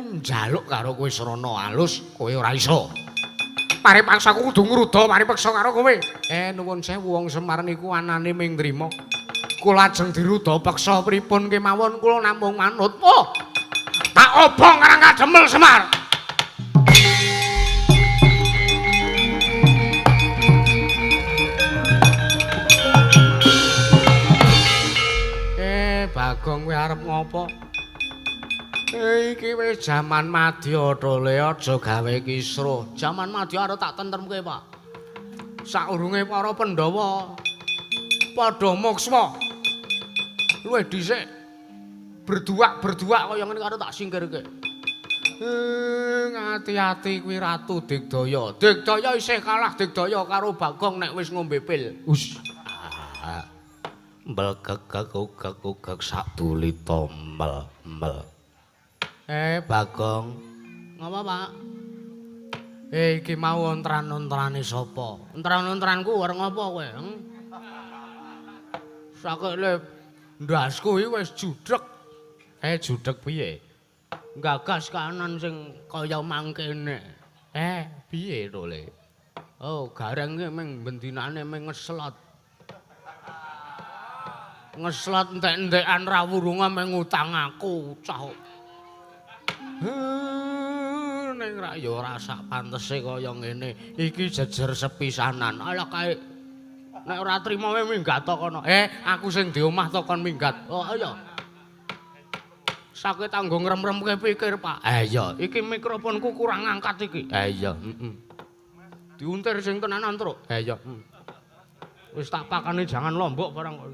njaluk karo kowe srana alus, kowe ora iso. Paripaksa aku kudu ngruda paripaksa karo kowe. Nuwun sewu wong Semar niku anane ming nrimo. Kula ajeng diruda paksa pripun kemawon kula namung manut. Oh. Tak obong karang kademel Semar. Bagong kowe arep ngopo? Iki wis jaman madya to le aja gawe kisruh. Jaman madya arep tak tentremke, Pak. Saurunge para Pandhawa padha mokswa. Luwih dhisik berduak kaya ngene karo tak singkirke. Ngati-ati kuwi Ratu Digdaya. Digdaya isih kalah Digdaya karo Bagong nek wis ngombe pil. Us. Mbel-gek-gek saduli tombel. Bagong. Ngapa, Pak? Iki mau ontran-ontrane sapa? Ontran-ontranku arep ngapa kowe? Sakile ndasku iki wis judhek. Judhek piye? Gagas kanan sing kaya mangkene. Piye to, Le? Oh, garenge ming bendinane ming ngeslot. Ngeslot entek-entekan rawurunga mengutang aku cah. Ning ra ya ora sak pantese kaya ngene. Iki jejer sepisanan. Ala kae nek ora trima kowe minggat to kono. Aku sing di omah to kon minggat. Oh iya. Sakit tanggo ngrem-remke pikir, Pak. Iya, iki mikrofonku kurang angkat iki. Iya, diuntir sing tenanan, Truk. Iya. Wis tak pakane jangan lombok barang kok.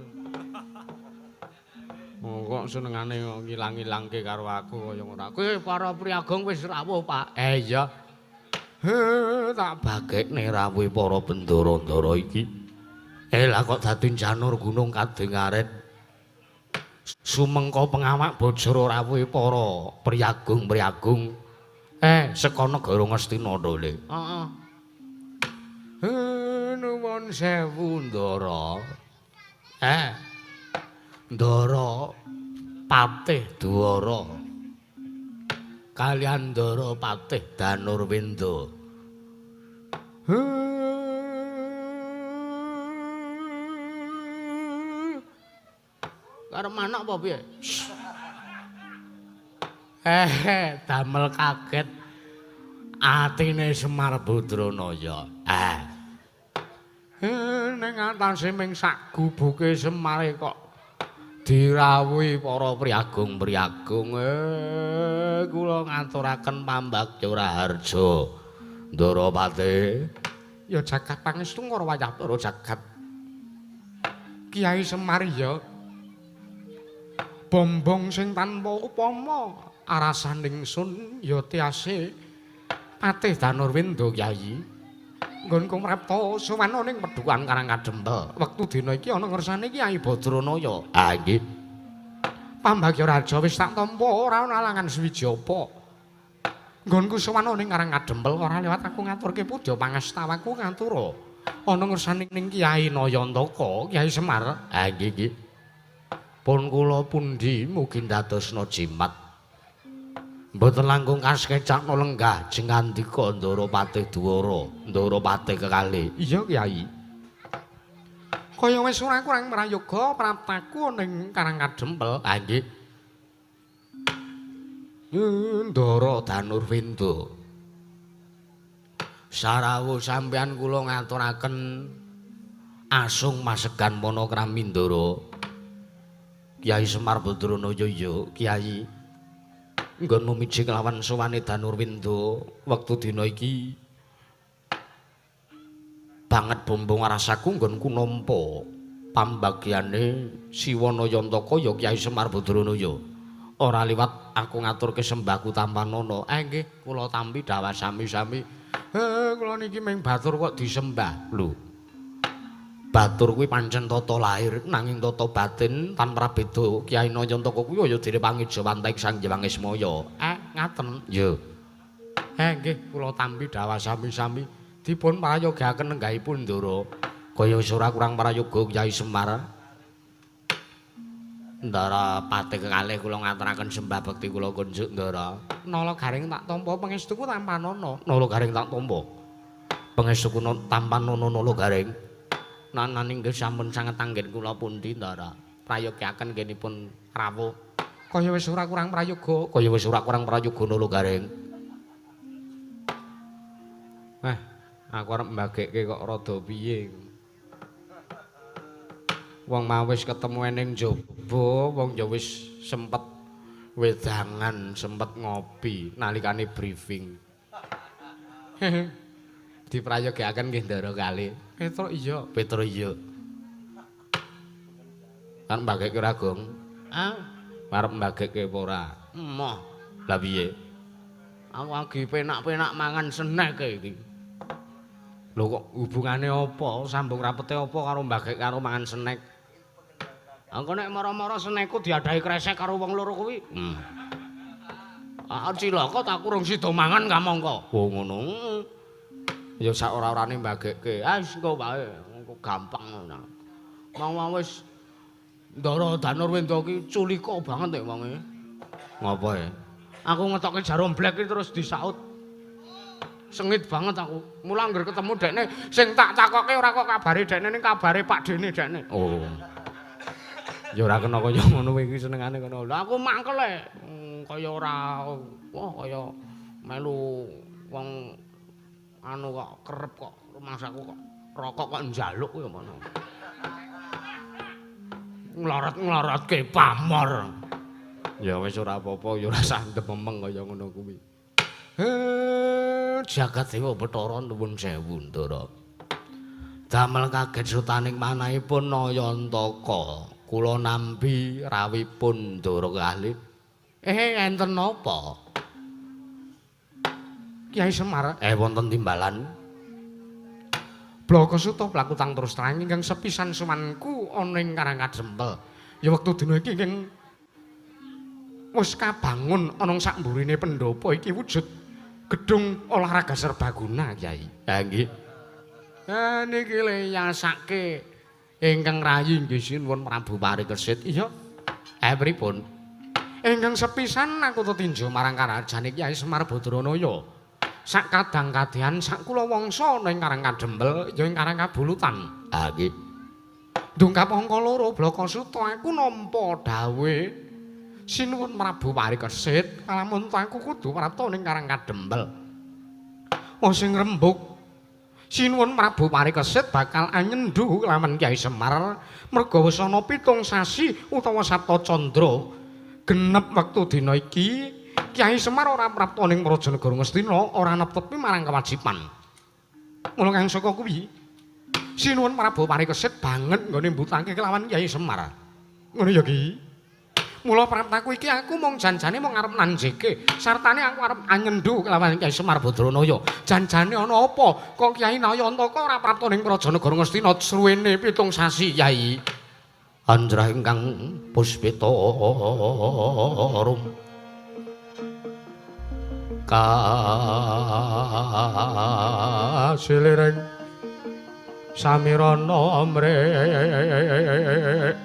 Kok senengane ngilang-ilangke karo aku kaya ora. Kowe para priagong wis rawuh, Pak. Iya. Tak bagekne rawuhe para bendara-ndara iki. Lah kok dadi janur gunung kadengaren. Sumengko pengawak bajara rawuhe para priagung-priagung. Saka negara Ngastina to, Le. Heeh. Nuwun sewu, Ndara. Ndara Patih Dwara kaliyan Ndara Patih Danurwenda. Karo manak apa piye? Damel kaget atine Semar Badranaya. Ning atase ming sak gubuke Semare kok dirawuhi para priagung-priagung. Kula ngaturaken pambagya harja Ndara Patih. Ya jagat pangestu karo wayah para jagat. Kiai Semar ya bombong sing tanpa upama arasaning sun ya tiase Patih Danurwenda Kyai. Nggonku mrepta suwana ning Pedhukan Karang Kadempel. Wektu dina iki ana ngersane Kyai Badranaya. Nggih. Pambagya raja wis tak tampa ora ana alangan swiji apa. Nggonku suwana ning Karang Kadempel ora liwat aku ngaturke pudha pangastawaku ngatura. Ana ngersane ning Kyai Nayantaka, Kyai Semar. Nggih nggih. Pun kula pundi mugi ndadosna jimat. Mboten langkung kaskecakna lenggah jeng ngandika Ndara Patih Dwara, Ndara Patih kekalih. Iya, Kyai. Kaya wis ora kurang prayoga praptaku ning Karang Kadempel. Nggih. Ndara Danurwenda. Sarawuh sampeyan kula ngaturaken asung masegan Manakrami Ndara. Kyai Semar Badranaya ya, Kyai. Nggon mumiji kelawan suwane Danurwenda wektu dina iki banget bombong rasaku nggonku nampa pambagyane Siwanayantaka ya Kyai Semar Badranaya. Ora liwat aku ngaturke sembahku tampanana. Nggih, kula tampi dawa sami-sami. Kula niki ming batur kok disembah. Lho. Batur kuwi pancen tata lahir nanging tata batin tanpa beda. Kyai Nayantaka kuwi ya dene pangijawantaing Sang Hyang Ismaya. Ngaten. Ya. Nggih, kula tampi dawa sami-sami dipun prayogaken nenggahipun Ndara. Kaya wis ora kurang prayoga Kyai Semar. Ndara patih kekalih kula ngaturaken sembah bekti kula kunjuk Ndara. Nala garing tak tampa pangestuku tanpa nono. Nala garing tak tampa. Pangestuku tanpa nono nala garing. Nanan inggih sampun sanget anggen kula pundi Ndara. Prayogiaken ngggenipun rawuh. Kaya wis ora kurang prayoga, kaya wis ora kurang prayoga nala garing. Aku arep mbagekke kok rada piye. Wong mau wis ketemu ning njaba, wong ya wis sempet wedangan, sempet ngopi nalikane briefing. Diprayogaken nggih Ndara kalih. Petruk iya. Kan mbagekke ora, Gong? Arep mbagekke apa ora? Emoh. Lah piye? Aku lagi penak-penak mangan snack iki. Lho kok hubungane apa? Sambung rapete apa karo mbagek karo mangan snack? Engko nek mara-mara snackku diadahi kresek karo wong loro kuwi. Cilaka tak kurung sida mangan ka mongko. Oh ngono. Ya sak ora-orane mbagekke. Wis engko wae, engko gampang ngono. Mau wis Ndara Danurwendra ki culika banget wonge. Ngopo e? Aku ngetokke jarum blek terus disaut. Sengit banget aku. Mula anggere ketemu dekne sing tak takoke ora kok kabare dekne ning kabare Pak Dene dekne. Oh. Ya ora kena kaya ngono iki senengane kono. Lah aku mangkel kaya ora kaya melu wong anu kok kerep kok rumangsaku kok rokok kok njaluk ya ngono. Nglarat-nglaratke pamor. Ya wis ora apa-apa ya ora sandep memeng kaya ngono kuwi. Jagat Dewa Bathara nuwun sewu Ndara. Damel kaget sutaning manahipun Nayantaka. Kula nampi rawipun Ndara kalih. Enten napa? Kyai Semar, wonten timbalan. Blakasuta plakutang terus terang ingkang sepisan sumanku ana ing Karangkadempel. Ya wektu dina iki ingkang wis kabangun ana ing sakmburine pendhapa iki wujud gedung olahraga serbaguna, Kyai. Ha nggih. Niki le nyasake ingkang rayi nggih sinuwun Prabu Parikesit. Iya. Pripun? Ingkang sepisan aku tinju marang karajane Kyai Semar Badranaya. Sak kadang kadehan sak kula wangsa ana ing Karangkadempel ya ing Karangkabulutan. Ha nggih. Ndungkap angka 2 Blakasuta aku nampa dawuh sinuwun Prabu Parikesit lamun aku kudu prapta ning Karangkadempel. Sing rembug sinuwun Prabu Parikesit bakal anyendhu lawan Kyai Semar merga wis ana 7 sasi utawa Sabta Candra genep wektu dina iki Kyai Semar ora prapta ning Prajanegara Ngastina ora netepi marang kewajiban. Mula kang saka kuwi sinuwun Prabu Parikesit banget nggone mbutake kelawan Kyai Semar. Ngono ya Ki. Mula praptaku iki aku mung janjane mung arep nanjeke sartane aku arep anyendhu kelawan Kyai Semar Badranaya. Janjane ana apa? Kok Kyai Nayantaka ora prapta ning Prajanegara Ngastina suwene 7 sasi, Kyai. Anjrah ingkang puspita rum kasilireng samirana mrek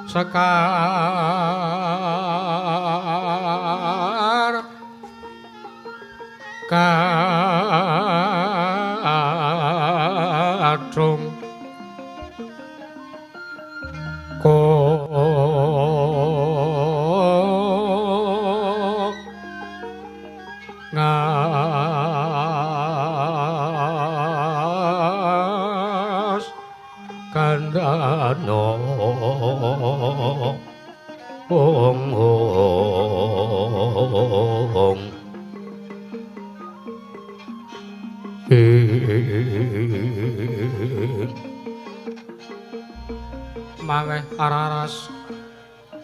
sekar kadung ngas kandhana ong mangeh araras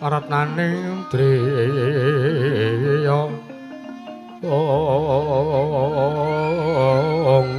ratnaning driya ong ong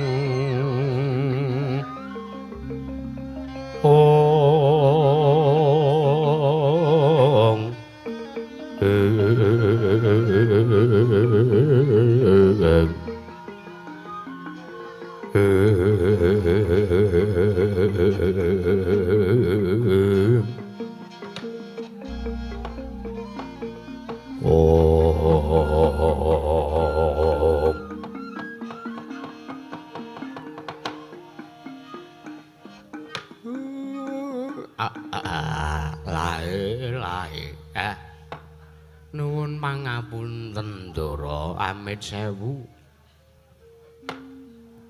Nuwun pangapunten Ndara amit sewu.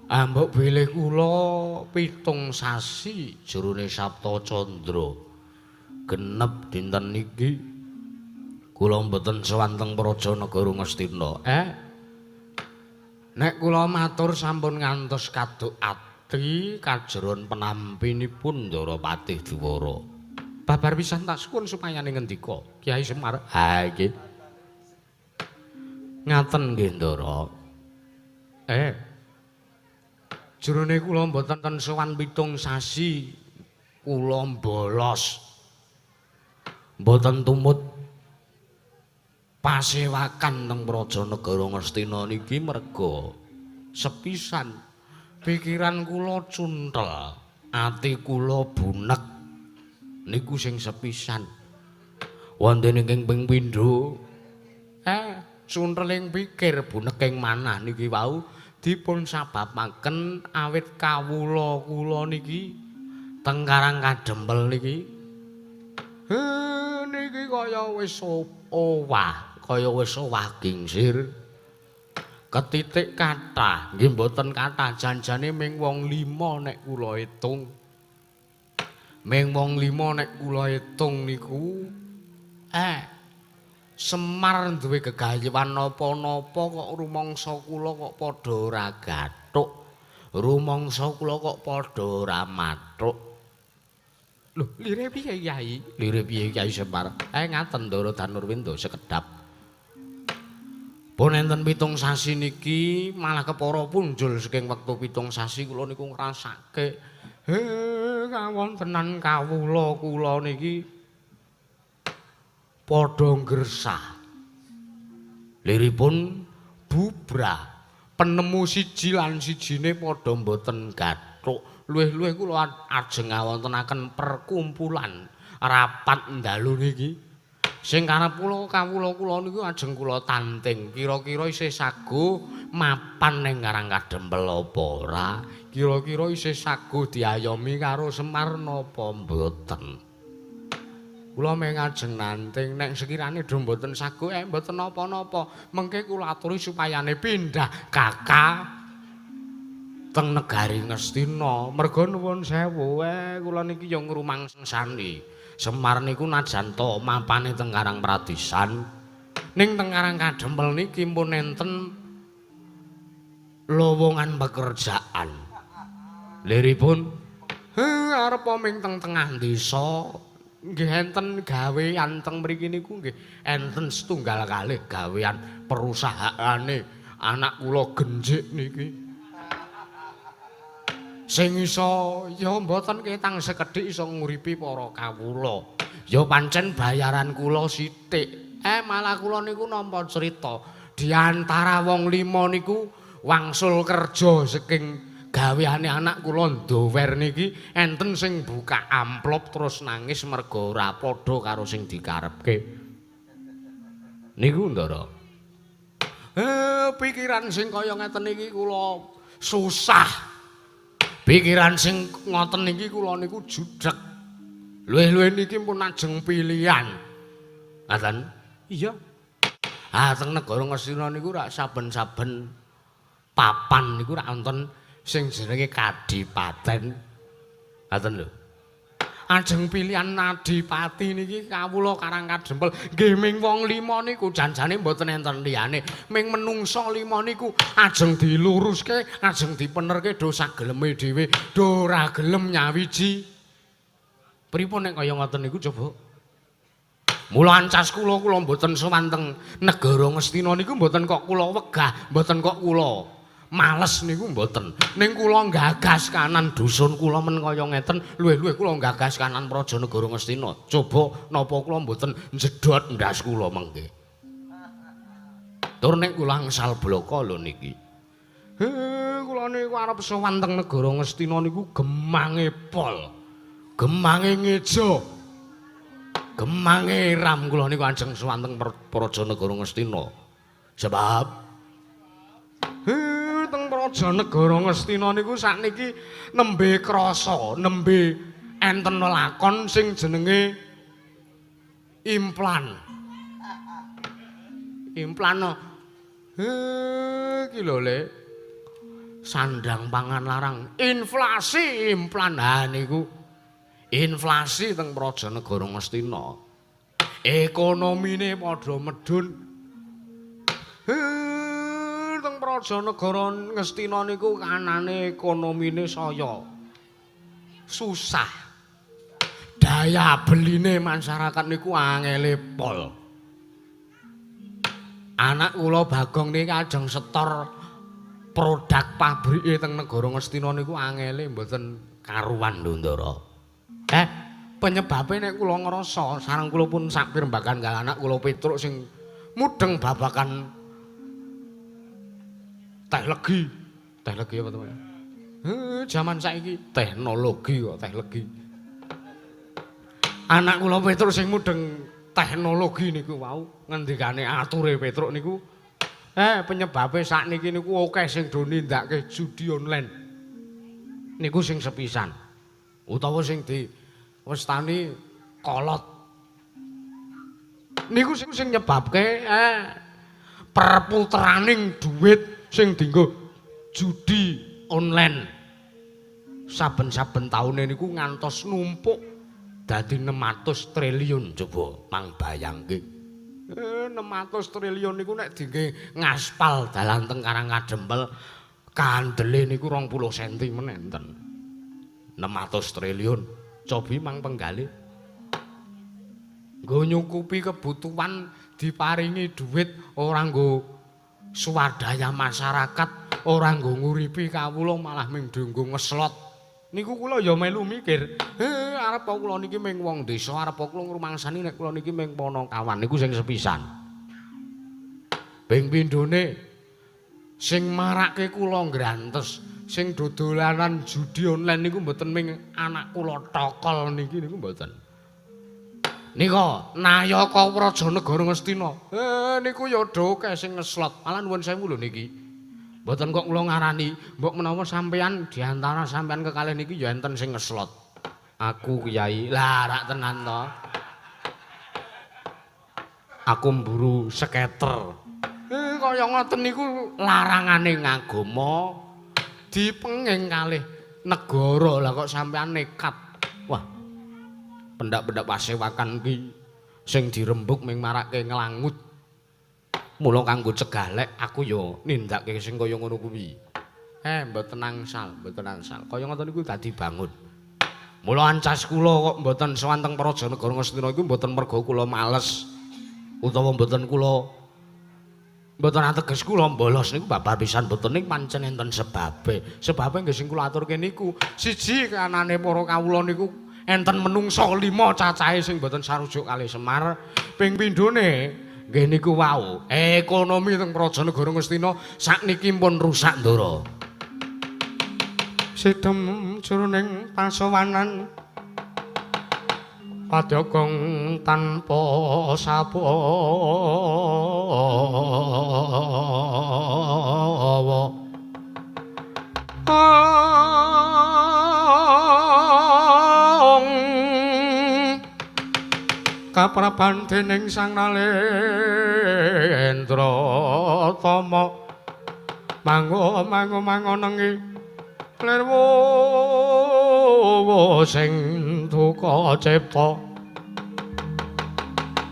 Mbok bilih kula 7 sasi jerone Sabta Candra genep dinten niki kula mboten sewanteng Praja Negara Ngastina. Nek kula matur sampun ngantos kaduk ati kajeron penampinipun Ndara Patih Diwara. Babar pisan tak suwun supayane ngendika Kyai Semar. Ha nggih. Ngaten nggih Ndara. Jerone kula mboten ten sowan 7 sasi kula bolos. Mboten tumut pasewakan teng Praja Negara Ngastina niki merga sepisan pikiran kula cuntel, ati kula bunek. Niku sing sepisan. Wonten ing ping pindho cunteling pikir buneking manah niki wau dipun sababaken awit kawula kula niki teng Karang Kadempel niki. Niki kaya wis owah gingsir. Ketitik kathah, nggih mboten kathah janjane ming wong 5 nek kula itung. Ming wong 5 nek kula itung niku Semar duwe gegayewan napa-napa kok rumangsa kula kok padha ora gathuk. Rumangsa kula kok padha ora mathuk. Lho, lire piye Kyai? Lire piye Kyai Semar? Ngaten Ndara Danurwinda sekedhap. Pun enten 7 sasi niki malah kepara punjul saking wektu 7 sasi kula niku ngrasake kawontenan kawula kula niki padha ngresah. Liripun bubrah, penemu siji lan sijine padha mboten gathuk. Luwih-luwih kula ajeng ngawontenaken perkumpulan rapat ndalu niki. Sing karep kawula niku ajeng kula tanting, kira-kira isih sago mapan ning Karang Kadempel apa ora? Kira-kira isih sago diayomi karo Semar napa mboten? Kula meng ajeng nanting nek sekirane do mboten sago mboten napa-napa. Mengke kula aturi supayane pindah Kakak teng negari Ngastina. Merga nuwun sewu kula niki ya ngrumangsani. Semar niku najan to mapane teng Karang Pradisan. Ning teng Karang Kadempel niki pun enten lowongan pekerjaan. Liripun arepa ming teng tengah desa nggih enten gawean teng mriki niku nggih enten setunggal kalih gawean perusahaane anak kula genjik niki. Sing iso ya mboten ketang sekedhik iso nguripi para kawula. Ya pancen bayaran kula sithik. Malah kula niku nampa crita di antara wong 5 niku wangsul kerja saking gaweane anak kula ndower niki enten sing buka amplop terus nangis merga ora padha karo sing dikarepke. Niku Ndara. Pikiran sing kaya ngeten iki kula susah. Pikiran sing ngoten niki kula niku judheg. Luwih-luwih niki pun ajeng pilihan. Ngaten? Iya. Teng negara Ngastina niku rak saben-saben papan niku rak wonten sing jenenge kadipaten. Ngaten lho. Ajeng pilihan adipati niki kawula Karang Kadempel nggih ming wong 5 niku janjane mboten enten liyane ming menungsa 5 niku ajeng diluruske ajeng dipenerke do sageleme dhewe do ora gelem nyawiji. Pripun nek kaya ngoten niku coba? Mula ancas kula mboten sewanteng negara Ngastina niku mboten kok kula wegah, mboten kok kula males niku mboten. Ning kula nggagas kanan dusun kula men kaya ngeten, luwih-luwih kula nggagas kanan Praja Negara Ngastina. Coba napa kula mboten njedhot ndas kula mengke. Tur nek kula angsal blaka lho niki. Kula niku arep sowan teng negara Ngastina niku gemange pol. Gemange ngeja. Gemange ram kula niku ajeng sowan teng Praja Negara Ngastina. Sebab teng Praja Negara Ngastina niku sakniki nembe krasa, nembe enten lakon sing jenenge implan. Implan iki lho Le. Sandang pangan larang, inflasi implan. Ha niku inflasi teng Praja Negara Ngastina. Ekonomine padha medhun. Teng Praja Negara Ngastina niku kanane ekonomine saya susah. Daya beline masyarakat niku angele pol. Anak kula Bagong niki ajeng setor produk pabrike teng negara Ngastina niku angele mboten karuan lho Ndara. Penyebabe nek kula ngrasa sareng kula pun sak pirembagan kali anak kula Petruk sing mudeng babakan teknologi. Teknologi apa to? Jaman saiki teknologi kok teknologi. Anak kula Petruk sing mudeng teknologi niku wau ngendikane ature Petruk niku penyebabe sakniki niku akeh sing do nindakake judi online. Niku sing sepisan. Utawa sing diwestani kolot. Niku sing nyebabke perputeraning dhuwit sing dienggo judi online. Saben-saben taune niku ngantos numpuk dadi 600 triliun coba mang bayangke. 600 triliun niku nek dingge ngaspal dalan teng Karangkadempel kandele niku 20 cm menenten. 600 triliun cobi mang penggalih. Nggo nyukupi kebutuhan diparingi dhuwit ora nggo swadaya masyarakat, ora nggo nguripi kawula malah ming dienggo ngeslot. Niku kula ya melu mikir, arep kula niki ming wong desa, arep kula ngrumangsani nek kula niki ming Panakawan niku sing sepisan. Ping pindhone sing marake kula ngrantes, sing dodolanan judi online niku mboten ming anak kula tokol niki niku mboten. Nika Nayaka Praja Negara Ngastina. Niku ya doke sing ngeslot. Malah nuwun sewu lho niki. Mboten kok kula ngarani, mbok menawa sampean diantara sampean kekalih niki ya enten sing ngeslot. Aku Kyai. Lah rak tenan to. Aku mburu skater. Kaya ngoten niku larangane ngagama dipenging kalih negara. Lah kok sampean nekat. Wah. Pendak-pendak pasewakan ki sing dirembuk ming marake nglangut. Mula kanggo cegalek aku ya nindakake sing kaya ngono kuwi. Mboten angsal, mboten angsal. Kaya ngoten niku dadi bangun. Mula ancas kula kok mboten sowan teng Praja Negara Ngastina iku mboten merga kula males utawa mboten ateges kula mbolos niku babar pisan mboten ning pancen enten sebabe. Sebabe nggih sing kula aturke niku siji kanane para kawula niku enten menungsa 5 cacahe sing mboten sarujuk kalih Semar. Ping pindhone nggih niku wau, ekonomi teng Praja Negara Ngastina sakniki pun rusak Ndara. Sidhem jroning pasowanan padyagong tanpa sapawa. Kapraban dening Sang Nalendra Tama mango-mango-mangonengi lirwa sing duka cipta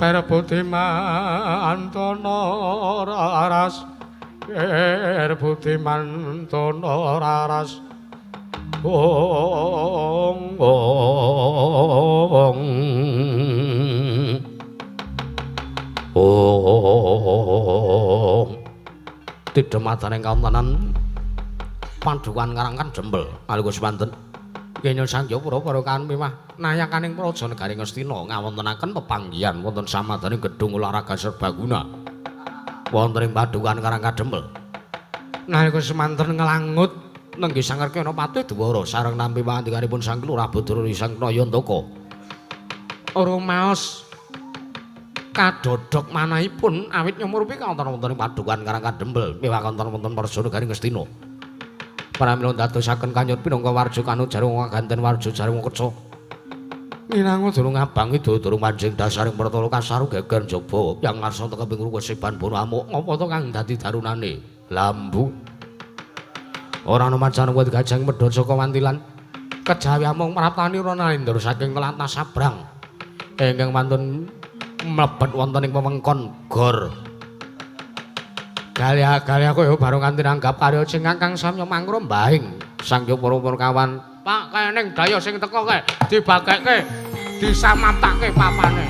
perebuti mantana raras perebuti mantana raras ong tidak mataning kauntanan Padukan Karangkadempel aligus Banten Kenya Sanjapura Parokan mimah nayakaning Praja Negari Ngastina ngawontenaken pepanggihan wonten samadaning gedung olahraga serbaguna wonten ing Padukan Karangkadempel Nalika semanten nglangut nenggih Sang Rekana Patih Dwara sareng nampi pangandikanipun Sang Kelurah Badara Sang Nayantaka. Rumaos kadodhok manahipun awit nyumurupi kawonten-wonten ing padukan Karang Kadempel miwah wonten-wonten Parsana Garing Ngastina. Pramila dadosaken kanyut pinangka warja kanujarung ganten warja jarung keca. Minangka durung abangi durung manjing dasaring pertala kasaru geger njaba yang ngarsa teka ping ruwesiban bono amuk ngapa to kang dadi darunane lambu. Ora ana macan kuwi gajang medhot saka wantilan kejawi amung mraptani Ranalendra saking kelantas sabrang ingkang wonten mlebet wonten ing wewengkon gor. Galih-galih kaya bareng kanthi nanggap karya sing Kakang Samya mangrombahing Sang Yopara kawan. Pak keneng daya sing teka kae dibagekke disamaptake papane.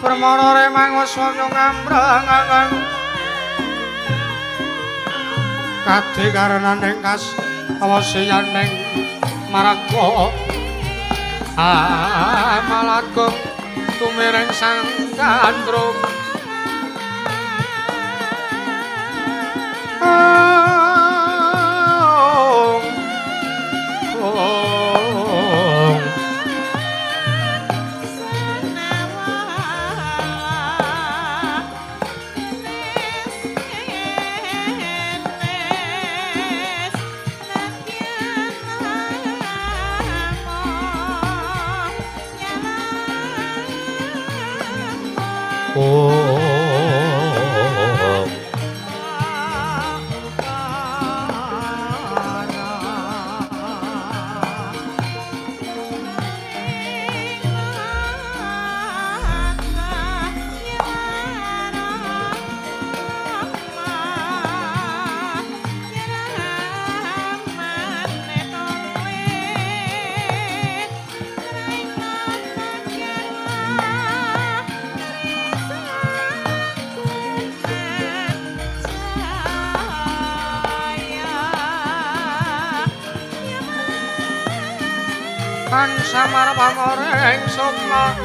Permana remang waswanya ngambrang-angang kadi karenaning kas awasiyaning maraga malagung tumiring sang gandrung kan samar pamoreng sukma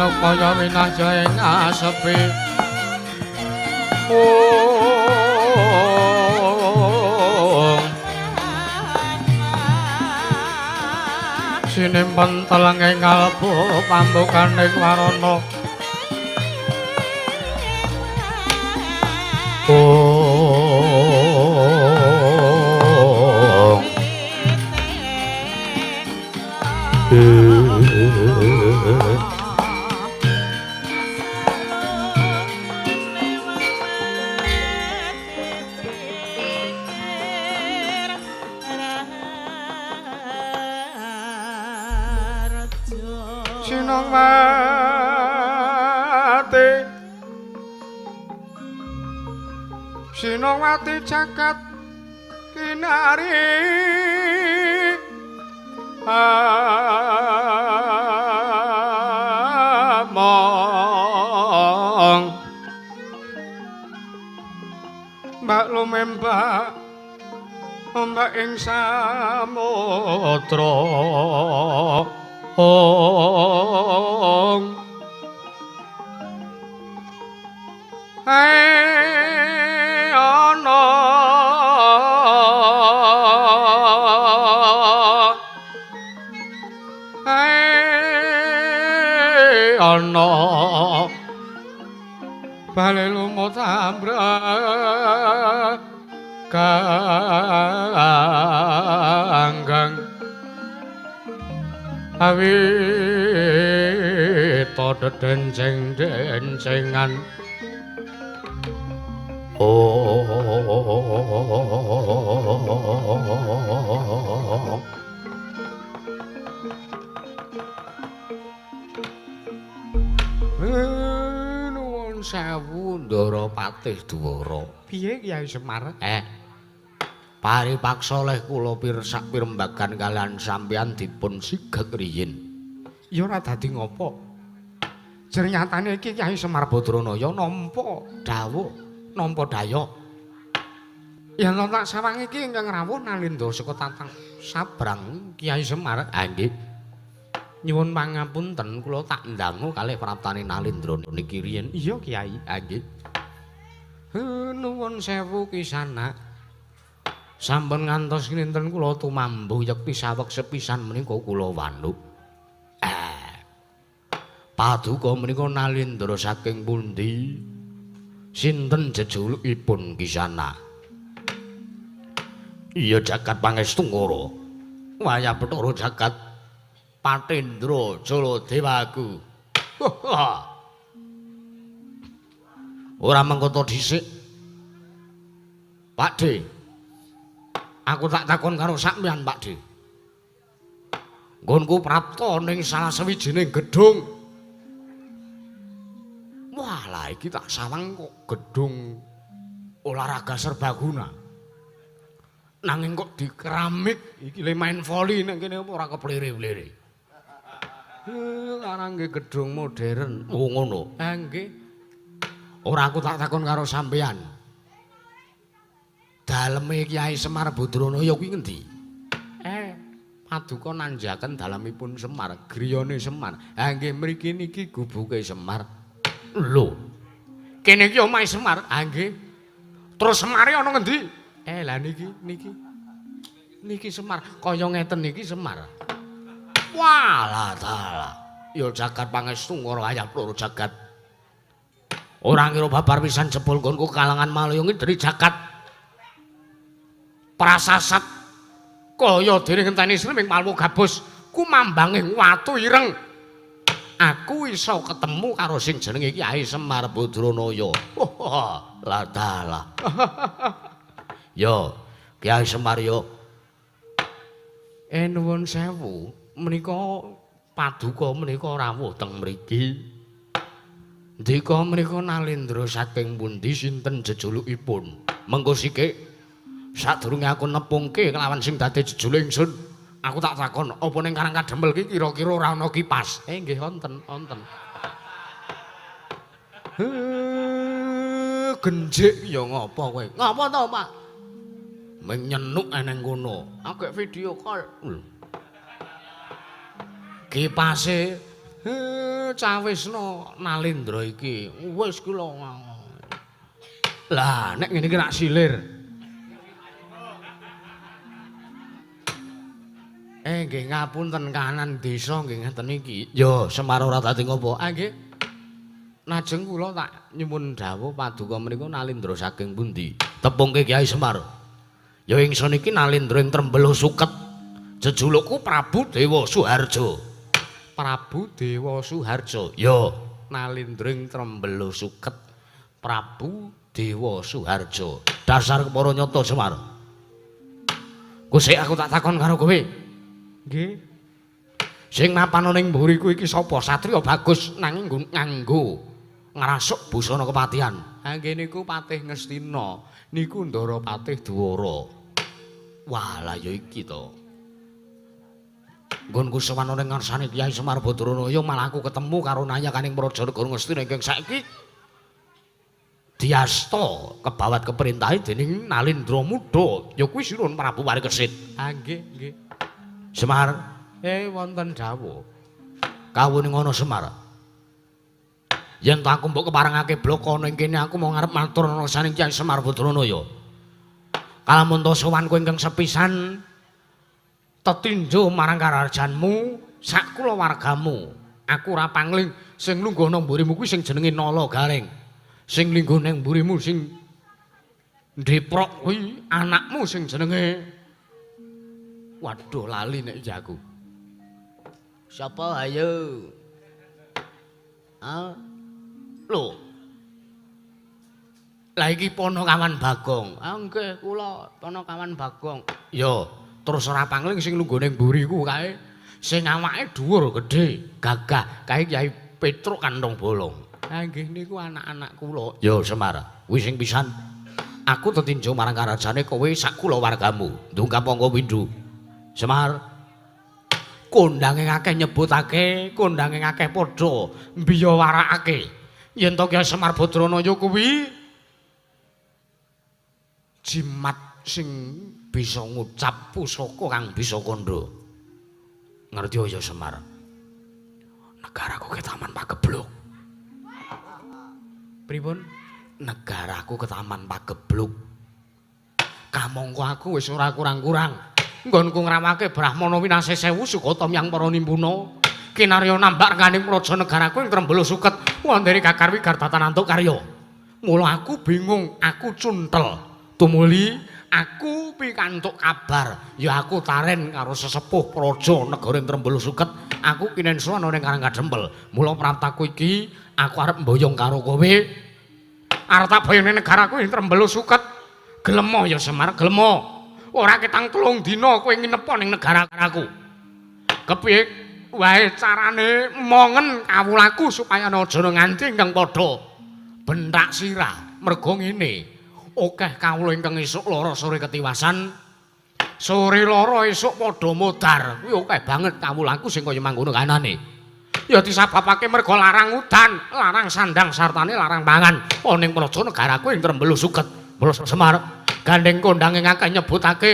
manuk kaya winaja ing asepi sinimpen teleng ing kalbu pambukaning warana Sinowati jagat kinari among mbak lumembak ombak ing samudra ana bale lumut ambra ganggang awi to denceng-dencengan nuwun sewu Ndara Patih Dwara. Piye Kyai Semar? Paripaksa leh kula pirsak pirembagan kalian sampeyan dipun sigeg riyin. Ya ora dadi ngopo. Jernyatane iki Kyai Semar Badranaya nampa dawuh, nampa daya. Yen tak sawang iki ingkang rawuh Nalindra saka tatang sabrang Kyai Semar. Nggih. Nyuwun pangapunten kula tak ndangu kalih praptane Nalindra niki riyin. Iya Kyai. Nggih. Nuwun sewu Kisana. Sampun ngantos kinten kula tumambuh yekti saweg sepisan menika kula wanu. Paduka menika Nalindra saking pundi? Sinten jejulukipun Kisana? Iya jagat Pangestungara. Wayah Bathara jagat Patendra Jaladewaku. Ora mengko dhisik. Pakde. Aku tak takon karo sampeyan, Pakde. Nggonku prapta ning salah sawijining gedung. Walah iki tak sawang kok gedung olahraga serbaguna. Nanging kok di keramik iki le main voli nang kene apa ora keplere-plere. Ora nggih gedung modern. Oh ngono. Nggih. Ora aku tak takon karo sampeyan. Daleme Kyai Semar Badranaya kuwi ngendi? Paduka nanjaken dalemipun Semar, griyane Semar. Ha nggih mriki niki gubuke Semar. Lho. Kene iki omahe Semar. Ha nggih. Terus Semare ana ngendi? Lah niki. Niki Semar. Kaya ngeten niki Semar. Walah dalah. Ya jagat Pangestungara ayah loro jagat. Ora ngira babar pisan jebul nggonku kalangan Malayung dari jagat prasasat kaya dene ngenteni sreming malmu gabus kumambanging watu ireng. Aku iso ketemu karo sing jenenge Kyai Semar Badranaya. Lah dalah. Yo, Kyai Semar yo. Nuwun sewu. Menika paduka menika rawuh teng mriki. Ndika menika Nalindra saking pundi sinten jejulukipun? Mengko sithik sadurunge aku nepungke kelawan sing dadi jejuluk ingsun, aku tak takon apa ning Karang Kadempel ki kira-kira ora ana kipas? Nggih wonten. Genjik ya ngapa kowe? Ngapa to, Pak? Menyenuk eneng kono. Agek video call. Kipase Cawisna Nalendra iki wis kula. Lah nek ngene iki rak silir. Nggih ngapunten kahanan desa nggih ngeten iki. Ya Semar ora dadi ngopo? Nggih. Najeng kula tak nyuwun dawuh paduka menika Nalendra saking pundi? Tepungke Kyai Semar. Ya ingsun iki Nalendra ing Trembelo Suket. Jejulukku Prabu Dewa Suharjo. Prabu Dewa Suharjo. Ya Nalendra ing Trembelo Suket. Prabu Dewa Suharjo. Dasar kepara nyata Semar. Kusik aku tak takon karo kowe. Nggih. Sing mapan ning mburiku iki sapa? Satriya bagus nanging nganggo ngrasuk busana kepatihan. Ha nggih niku Patih Ngastina, niku Ndara Patih Dwara. Wah, lah ya iki to. Nggonku sowan ning ngarsane Kyai Semar Badranaya malah aku ketemu karo Nayakaning Prajanegara Ngastina ingkang saiki diasta kebawat keperintahe dening Nalendra Muda. Ya kuwi Sinuwun Prabu Parikesit. Ha nggih, nggih. Semar, wonten dawuh. Kawuning ana Semar. Yen tak aku mbok keparengake bloko ning kene aku mau ngarep matur saning Kyai Semar Badranaya. Kalamun to sowan kowe ingkang sepisan tetinjo marang karajanmu sak kulawargamu. Aku ora pangling sing lungguh nang mburimu kuwi sing jenenge Nala Gareng. Sing lingguh nang mburimu sing ndeprok kuwi anakmu sing jenenge waduh lali nek iki aku. Sapa ayo? Ah. Lho. Lah iki Ponokawan Bagong. Ah nggih kula Ponokawan Bagong. Ya, terus ora pangling sing lungguh ning mburiku kae sing awake dhuwur gedhe, gagah kae Kyai Petruk Kantong Bolong. Ha nggih niku anak-anak kula. Ya Semar, kuwi sing pisan. Aku tetinjo marang karajane kowe sak kulawargamu. Ndungkap monggo windu. Semar. Kondange akeh nyebutake, kondange akeh padha mbiya warakake. Yen to Kyai Semar Badranaya kuwi jimat sing bisa ngucap pusaka kang bisa kandha. Ngerti ya Semar? Negaraku ketaman pagebluk. Pripun? Negaraku ketaman pagebluk. Kamangka aku wis ora kurang-kurang. Nggonku ngrawake Brahmana winasih 1000 Sukata miyang para nimpuna. Kinarya nambak rengganing praja negaraku ing Trembelo Suket wondene Gagarwi Garbatan Antuk Karya. Mula aku bingung, aku cuntel. Tumuli aku pikantuk kabar, ya aku taren karo sesepuh praja negara ing Trembelo Suket. Aku kinensu ana ning Karanggadempel. Mula praptaku iki aku arep mboyong karo kowe. Arep tak boyong ning negaraku ing Trembelo Suket. Gelem ya Semar, gelem. Ora ketang 3 dina kowe nginep ning negaraku. Kepiye wae carane mongen kawulaku supaya aja nganti ingkang padha bentak sirah. Mergo ngene, akeh kawula ingkang esuk lara sore ketiwasan, sore lara esuk padha modar. Kuwi akeh banget kawulaku sing kaya mangkono kanane. Ya disababake mergo larang udan, larang sandang sartane larang pangan ana ing praja negaraku ing Trembelo Suket. Mula Semar gandeng kondange ngakeh nyebutake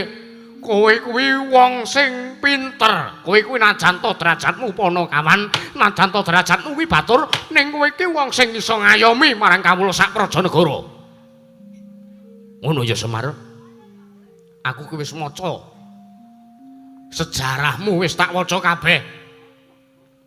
kowe kuwi wong sing pinter. Kowe kuwi najan to derajatmu Ponokawan, najan to derajatmu kuwi batur, ning kowe iki wong sing iso ngayomi marang kawula sak prajanegara. Ngono ya Semar. Aku kuwi wis maca sejarahmu wis tak waca kabeh.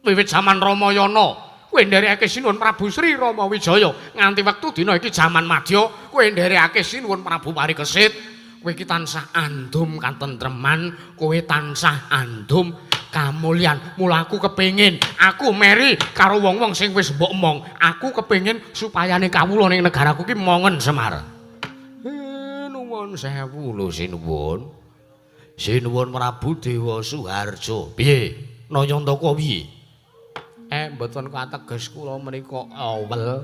Wiwit jaman Ramayana kowe nderekake Sinuwun Prabu Sri Ramawijaya nganti wektu dina iki jaman madya kowe nderekake Sinuwun Prabu Parikesit. Kowe iki tansah andum katentreman, kowe tansah andum kamulyan. Mula aku kepengin aku meri karo wong-wong sing wis mbok omong. Aku kepengin supayane kawula ning negaraku iki mongen Semar. Nuwun sewu lho Sinuwun. Sinuwun Prabu Dewa Suharjo. Piye? Nayantaka piye? Mboten kateges kula menika awel.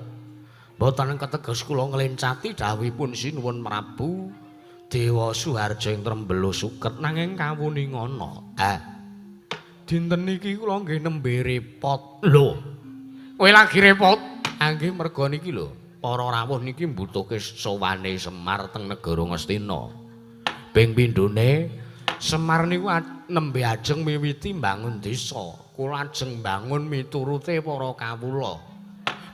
Mboten kateges kula nglencati dawuhipun Sinuwun Prabu Dewa Suharjo ing Trembelo Suket nanging kawuningana. Dinten iki kula nggih nembe repot. Lho. Kowe lagi repot? Nggih merga niki lho. Para rawuh niki mbutuhke sowane Semar teng negara Ngastina. Ping pindhone Semar niku nembe ajeng miwiti mbangun desa. Kula ajeng mbangun miturute para kawula.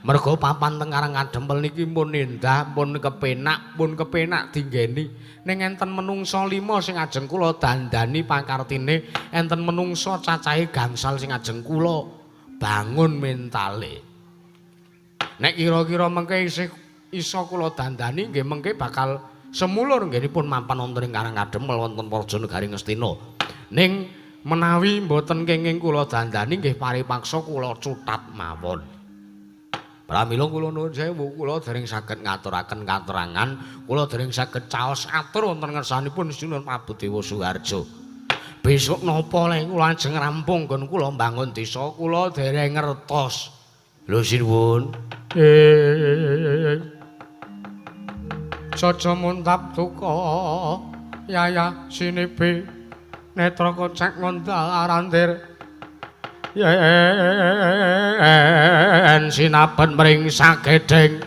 Merga papan teng Karang Kadempel niki pun endah, pun kepenak dinggeni. Ning enten menungsa 5 sing ajeng kula dandani pakartine, enten menungsa cacahe gangsal sing ajeng kula bangun mentale. Nek kira-kira mengke isih isa kula dandani nggih mengke bakal semulur nggenipun mapan wonten ing Karang Kadempel wonten Praja Negari Ngastina. Ning menawi mboten kenging kula dandani nggih paripaksa kula cutat mawon. Pramila kula nuwun sewu, kula dereng saged ngaturaken katerangan, kula dereng saged caos atur wonten ngersanipun Sinuhun Prabu Dewa Suharjo. Besok napa le kula ajeng rampung nggon kula mbangun desa, kula dereng ngertos. Lho sinuwun. Jaja muntap duka, yaya sinibe, netra kocek ngontal arandir. Yen sinaben mring sagedeng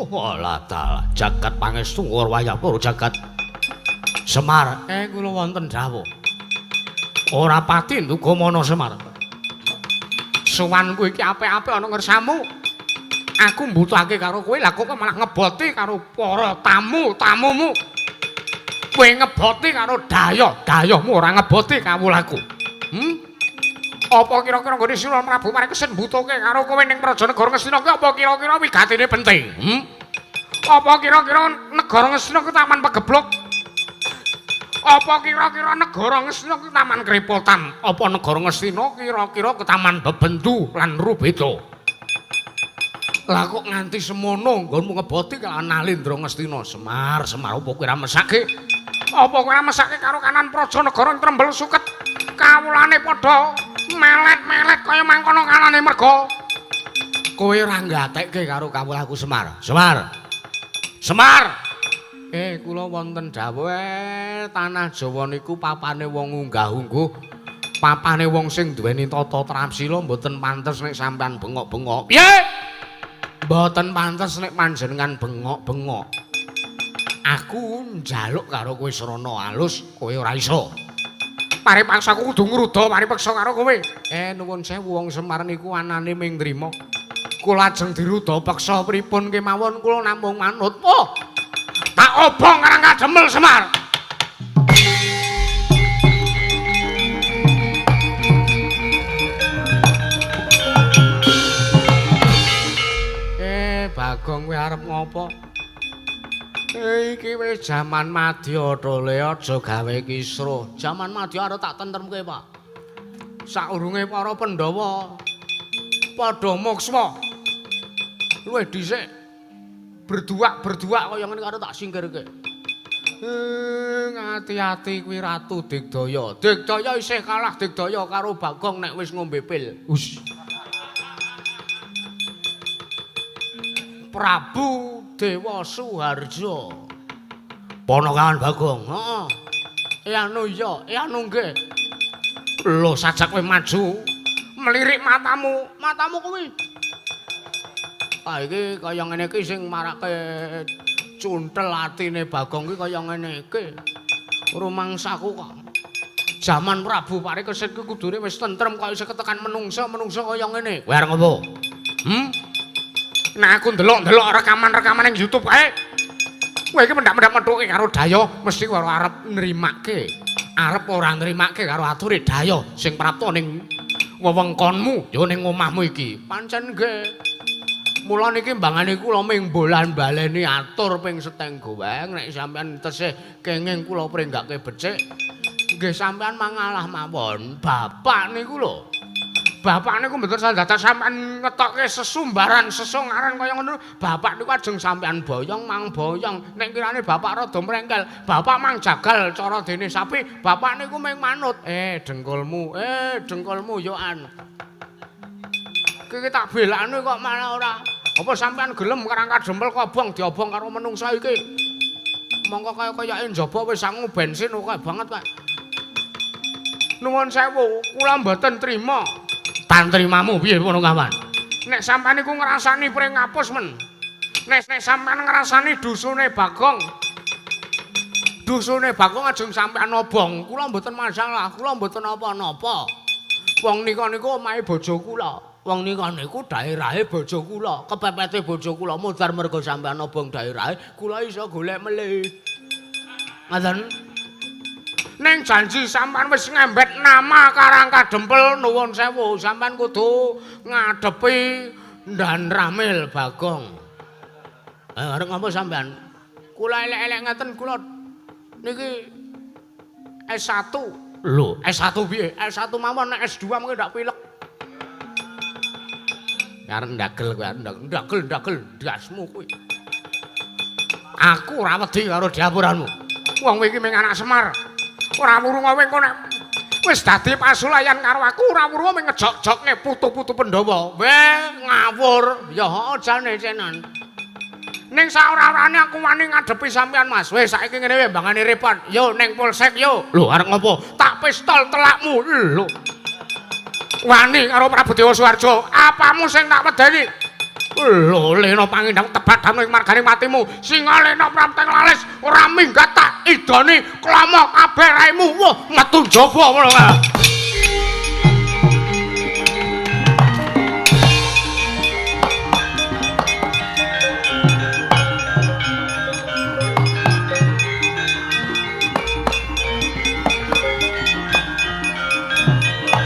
wala ta jagat pangestu wayah pura jagat Semar kula wonten dawuh ora pati ndugamana Semar suwanku iki apik-apik ana ngersamu aku mbutuhake karo kowe lha kok malah ngeboti karo para tamu-tamumu kowe ngeboti karo dayoh-dayohmu ora ngeboti kawulaku. Apa kira-kira nggone Sinuhun Prabu Marekesen mbutuhke karo kowe ning Praja Negara Ngastina ki apa kira-kira wigatine penting? Apa kira-kira negara Ngastina ki taman pegeblok? Apa kira-kira negara Ngastina ki taman krepotan? Apa negara Ngastina kira-kira ke taman bebendu lan rubeda? Lah kok nganti semono nggonmu ngeboti karo Nalendra Ngastina? Semar apa kowe ora mesake? Apa kowe mesake karo kanan Praja Negara Trembel Suket? Kawulane padha melet-melet kaya mangkono kanane merga. Kowe ora nggatekke karo kawulaku Semar. Semar. Kula wonten dawuh tanah Jawa niku papane wong unggah-ungguh. Papane wong sing duweni tata tramsila mboten pantes nek sampean bengok-bengok. Piye? Mboten pantes nek panjenengan bengok-bengok. Aku njaluk karo kowe srana alus, kowe ora iso. Paripaksa aku kudu ngruda paripaksa karo kowe. Nuwun sewu wong Semar niku anane ming nrima. Kula ajeng diruda peksa pripun kemawon kula namung manut. Oh. Tak obong Karang Kadempel Semar. Bagong kowe arep ngopo? Iki wis jaman madya to le aja gawe kisruh. Jaman madya arep tak tentremke, Pak. Saurunge para Pandhawa padha mokswa. Luwih dhisik berduak kaya ngene karo tak singkirke. Ngati-ati kuwi Ratu Digdaya. Digdaya isih kalah Digdaya karo Bagong nek wis ngombe pil. Prabu Dewa Suharjo. Ponokawan Bagong. Heeh. Anu nggih. Lho sajak kowe maju, melirik matamu kuwi. Iki kaya ngene iki sing marake cuntel atine Bagong ki kaya ngene iki. Rumangsaku kok. Jaman Prabu Parikesit ki kudune wis tentrem kaya isih ketekan menungsa kaya ngene. Kowe arep ngopo? Nah aku ndelok-ndelok rekaman-rekaman ning YouTube kae. Kowe iki mendak-mendak methuke karo Dayo mesti karo arep nrimake. Arep ora nrimake karo ature Dayo sing prapta ning wewengkonmu ya ning omahmu iki. Pancen nggih. Mula niki mbangane kula ming bolan baleni atur ping seteng goweng nek sampean tesih kenging kula prenggake becik. Nggih sampean mangalah mawon. Bapak niku lho. Bapak niku mboten sandadak sampean ngetokke sesumbaran sesongaran kaya ngono. Bapak niku ajeng sampean boyong mang boyong. Nek kirane bapak rada mrengkel, bapak mang jagal cara dene sapi, bapak niku ming manut. Dengkulmu yo an. Iki tak belakne kok malah ora. Apa sampean gelem Karang Kadempel kobong diobong karo menungsa iki? Mongko kaya-kayake njaba wis sangu bensin kok banget kok. Nuwun sewu, kula mboten trima. Tan trimamu piye ngono kawan? Nek sampean niku ngrasani pring ngapus men. Nek sampean ngrasani dusune Bagong, Dusune Bagong ajeng sampean obong. Kula mboten masalah, kula mboten napa-napa. Wong nika niku omahe bojo kula. Wong nika niku daerahe bojo kula, kepepete bojo kula. Mudhar mergo sampean obong daerahe, kula iso golek melih. Ngoten. Ning janji sampean wis ngembet nama Karangka Dempel nuwun sewu, sampean kudu ngadepi Ndan Ramil Bagong. Arep ngapa sampean? Kula elek-elek ngeten kula niki S1. Lho, S1 piye? S1 mawon nek S2 mengko ndak pilek. Arep ndagel kowe, ndagel dasmu kowe. Aku ora wedi karo diapuranmu. Wong kowe iki mung anak Semar. Ora murunga kowe engko nek wis dadi pasulayan karo aku ora murunga mung ngejok-jokne putu-putu Pandhawa. Weh, ngawur. Ya heeh jane cenan. Ning saora-orane aku wani ngadepi sampean Mas. Wis saiki ngene wae mbangane repot. Yo ning polsek yo. Lho arep ngopo? Tak pistol telakmu. Lho. Wani karo Prabu Dewa Suwarjo. Apamu sing tak wedeni? Lho Lena Pangindang tebat damel margane matimu. Singa Lena Pramteng Lalis ora minggat tak idoni klomo kabeh raimu. Wah, metu njaba ngono kae.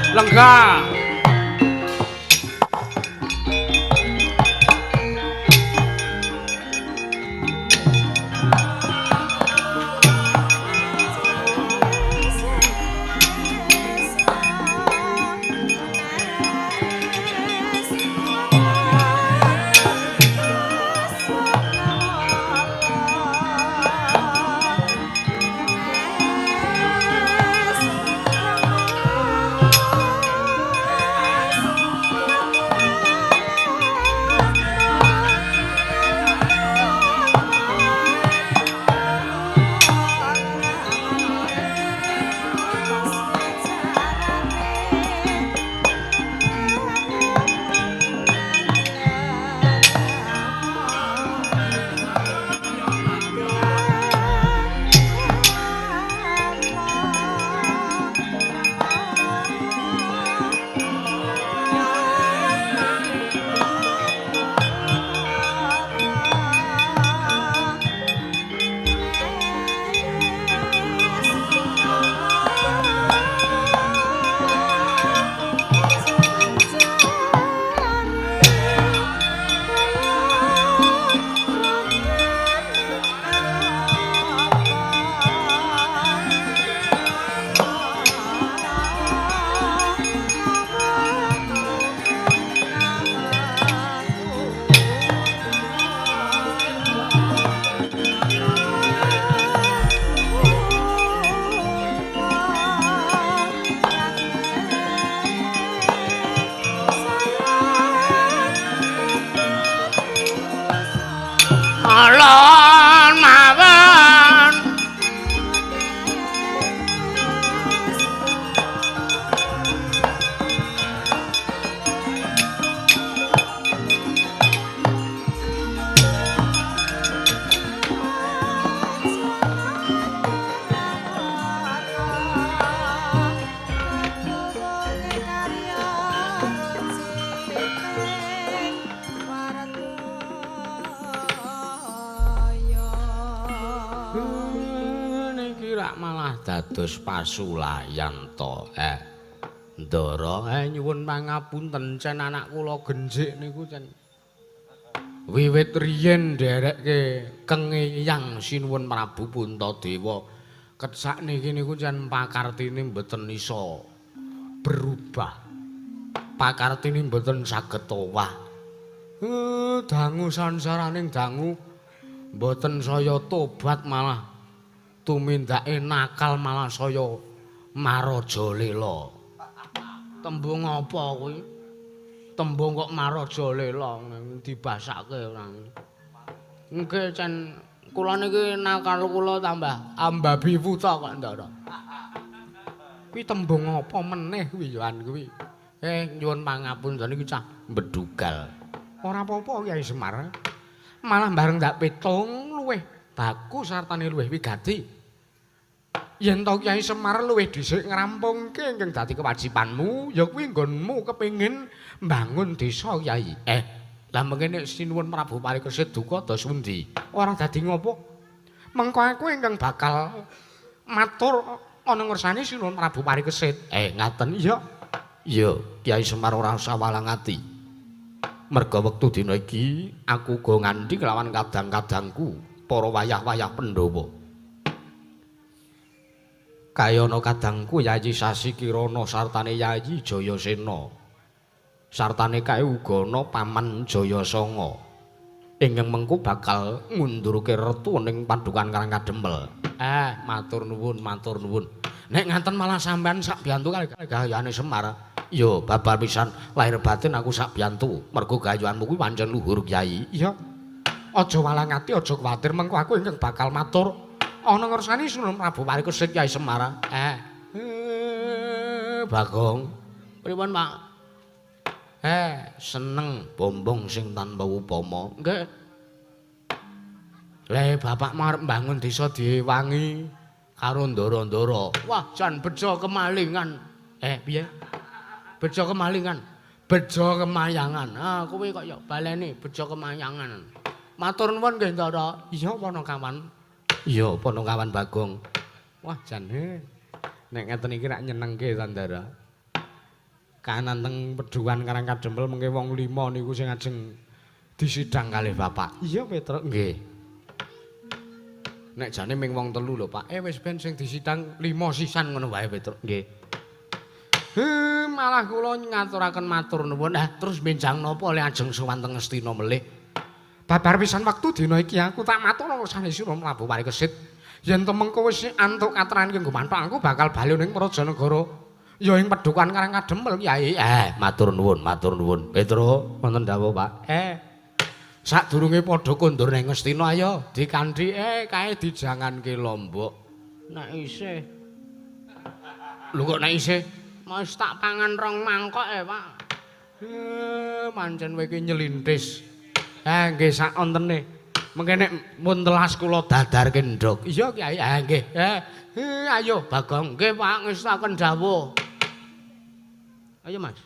Lenggah. Alon mawon malah dados pasulayan to. Ndara nyuwun pangapunten cen anak kula genjik niku cen. Wiwit riyen nderekke kengeyang sinuwun Prabu Puntadewa. Ket sakniki niku cen pakartine mboten iso berubah. Pakartine mboten saged owah. Dangu sansaraning dangu mboten saya tobat malah tumindake nakal malah saya Marajalela. Tembung apa kuwi? Tembung kok Marajalela dibasake ora. Nggih cen kula niki nakal kula tambah ambabi wuta kok ndara. Kuwi tembung apa meneh kuwi yoan kuwi? Nyuwun pangapunten iki cah mbedugal. Ora apa-apa Kyai Semar. Malah bareng ndak pitung luweh bagus sartane luweh wigati. Yen to Kyai Semar luwih dhisik ngrampungke ingkang dadi kewajibanmu, ya kuwi nggonmu kepengin mbangun desa Kyai. Lah mengke nek sinuwun Prabu Parikesit duka dos pundi? Ora dadi ngopo? Mengko aku ingkang bakal matur ana ngersane sinuwun Prabu Parikesit. Ngaten iya. Iya, Kyai Semar ora usah walang ati. Merga wektu dina iki aku go ngandhi kelawan kadang-kadangku para wayah-wayah Pandhawa. Kayana kadangku Yayi Sasi Kirana sartane Yayi Jayasena. Sartane kae uga ana Paman Jayasanga. Ingkang mengko bakal ngundurke retu ning Padukan Karang Kadempel. Matur nuwun, matur nuwun. Nek nganten malah sampean sak biyantu kali gayane Semar. Yo babar pisan lahir batin aku sak biyantu. Mergo gayuanmu kuwi pancen luhur Kyai. Iya. Aja walang ati, aja kuwatir mengko aku ingkang bakal matur ana ngersani Sunan Prabu Parikesit Kyai Semar. Bagong. Pripun, Pak? Seneng bombong sing tanpa upama. Nggih. Lah bapak marep mbangun desa diwangi karo ndara-ndara. Wah, jan bejo kemalingan. Piye? Bejo kemalingan. Bejo kemayangan. Kowe kok ya baleni bejo kemayangan. Matur nuwun nggih, Ndara. Iya, Panakawan. Iya, Panakawan Bagong. Wah, jan nek ngeten iki rak nyenengke Sandara. Kahanan teng Peduan Karang Kadempel mengke wong 5 niku sing ajeng disidang kalih Bapak. Iya, Petruk. Nggih. Nek jane ming wong 3 lho, Pak. Wis ben sing disidang 5 sisan ngono wae, Petruk. Nggih. Malah kula ngaturaken matur nuwun. Terus benjang napa le ajeng sowan teng Ngastina melih? Babar pisan wektu dina iki aku tak matur sanes Sunan Prabu Parikesit. Yen to mengko wis antuk katran kanggo mantuk aku bakal bali ning Prajanagara. Ya ing Padukan Karang Kadempel Kyai. Matur nuwun, matur nuwun. Petro, wonten dawuh, Pak. Sadurunge padha kondur ning Ngastina ayo dikanthi kae dijanganke Lombok. Nek isih. Lho kok nek isih wis tak pangan 2 mangkok Pak. Pancen kowe iki nyelintis. Nggih sak ontene. Mengke nek mun telas kula dadarke ndok. Iya Kyai. Nggih. Ayo Bagong. Nggih Pak ngestaken dawuh. Ayo Mas.